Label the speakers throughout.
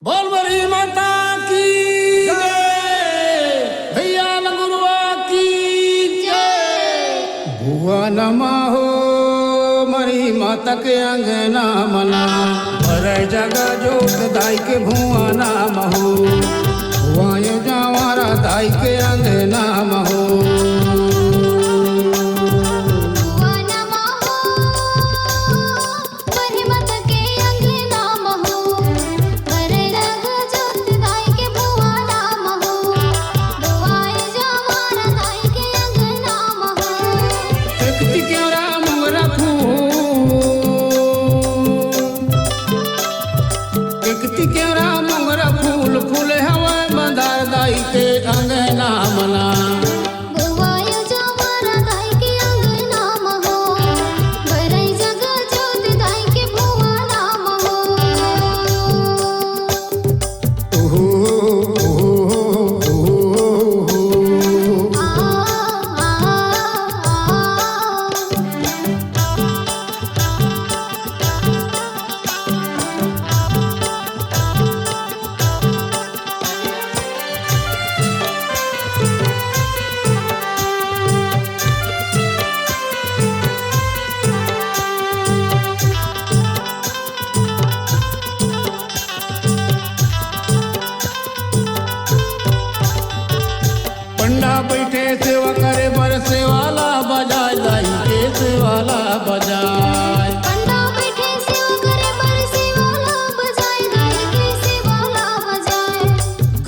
Speaker 1: बोल बड़ी माता की जय, भैया गुरुआ की जय। भुवन हो मरी माता के अंगना मना भर जगह जोत दाई के भुवन हो भुआयो जावारा दाई के अंगना हो। फूल फूल हवा मंदार दाई के अंगना मना
Speaker 2: बुआयो जवारा दाई के अंगना महो बरई जगह जोत दाई के भुआ नाम हो।
Speaker 1: पंडा बैठे सेवा करे बरसे वाला बजाय दाई के सेवाला बजाय।
Speaker 2: पंडा बैठे सेवा करे बरसे वाला बजाय दाई के सेवाला बजाय।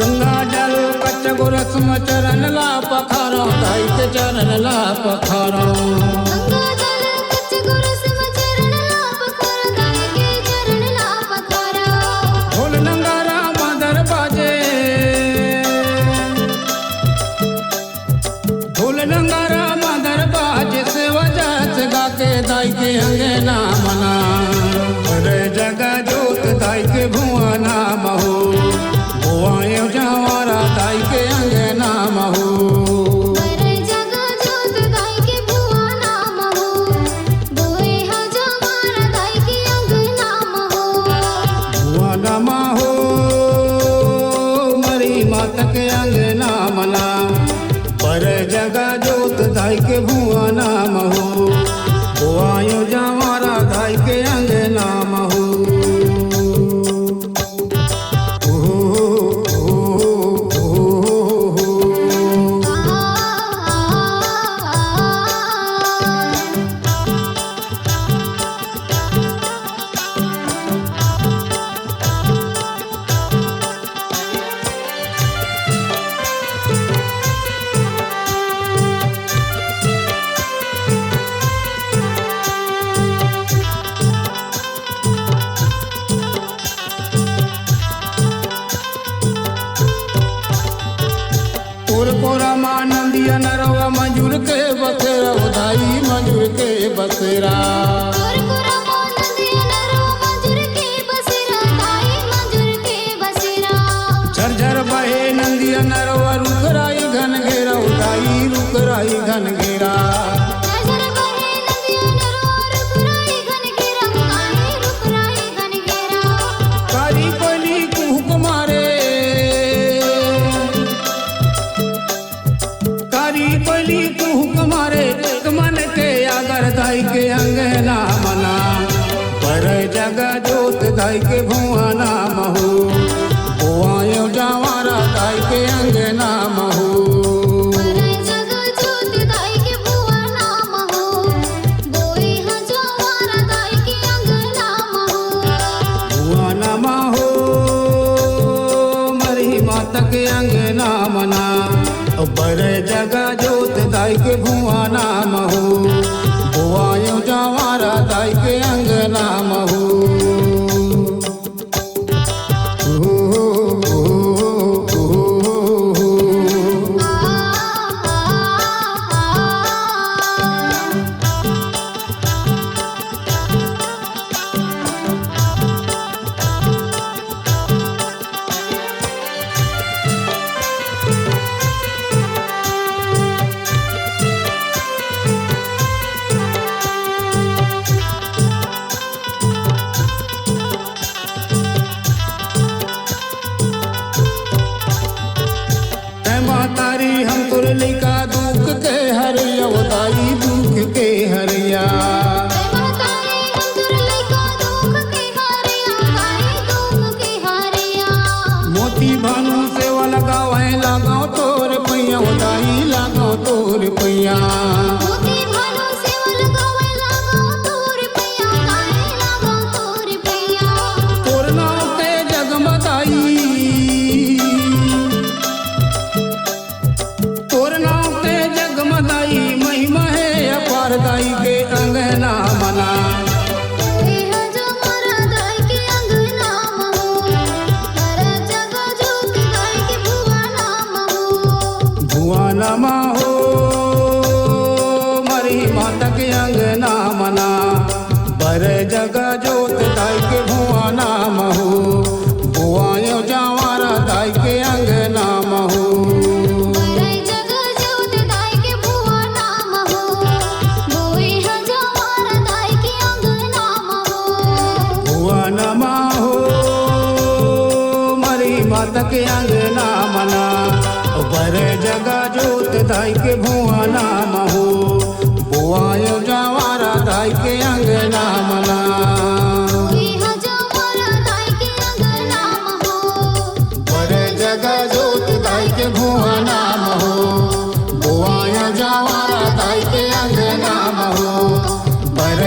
Speaker 1: गंगा जल कच्च गोरस में चरण ला पखारो दाई के चरण ला पखारो।
Speaker 2: गंगा जल कच्च गुरस में चरण ला पखारो दाई के चरण ला पखारो।
Speaker 1: ढोल नंगारा मादर बाजे ढोल नंगारा मादर बाजे से वजह गा के दाई के अंगना मना हर जगह जोत दाई के भुआ नाम हो भुआयो जावारा दाई के अंगना हो।
Speaker 2: बरई जगह जोत दाई के भुआ नाम हो बोए हा जवारा दाई के अंगना हो।
Speaker 1: भुआ नाम हो मरी माता के अंगना मना पर जगह जोत दाई के भुआ नाम हो भुआयो जावारा दाई के अंगना हो। कोरा मानंदिया नरवा मंजूर के बसेरा उदाई मंजूर के बसेरा।
Speaker 2: कोरकोरा मानंदिया नरवा मंजूर के बसेरा दाई मंजूर के बसेरा।
Speaker 1: झरझर बहे नंदिया नरवा रुकराई घन घेरा उदाई रुकराई घन घेरा।
Speaker 2: झरझर बहे नदिया नरवा रुकराई घन घेरा दाई रुकराई घन घेरा।
Speaker 1: कारी कोली कुहुक मारे कारी कोली कुहुक मारे मन के अगर दाई के अंगना मना पर जगह जोत दाई के भुआ नाम हो भुआयो जावारा दाई के अंगना हो।
Speaker 2: बरई जगह जोत दाई के भुआ नाम हो बोए हा जवारा दाई के अंगना हो।
Speaker 1: भुआ नाम हो मरी माता के अंगना मना बर जगह जोत दाई के भुआ नाम हो भुआयो जावारा दाई के अंगना हो। लइका दुख के हरिया दाई दुख के हरिया
Speaker 2: बताए अंदर लइका दुख के हरिया दाई दुख के हरिया
Speaker 1: मोती भानु सेवा लगावे लगाओ तोर पैया दाई लगाओ तोर पैया
Speaker 2: मोती भानु सेवा लगावे लगाओ तोर पैया दाई लगाओ तोर पैया
Speaker 1: तोर नाम के जगमगाई तोर नाम के जगमगाई महिमा है अपार दाई के अंगना मना
Speaker 2: कोई है जो मारा दाई के अंगना महू हर जगह जोत दाई के भुआ नाम हो
Speaker 1: भुआ नमा हो मरी माता के अंगना मना बर जगह जोत दाई के भुआ नाम हो भुआ यो जावारा दाई के अंगना महू
Speaker 2: हर जगह जोत दाई के भुआ नाम हो कोई है जो मारा दाई के अंगना महू
Speaker 1: भुआ नमा हो मरी माता के अंगना मना बर जगह जोत दाई के भुआ नाम हो भुआ यो जावारा दाई के अंगना मना
Speaker 2: कोई है जो मारा दाई के अंगना महू
Speaker 1: बर जगह जोत दाई के भुआ नाम हो भुआ यो जावारा दाई के अंगना हो बर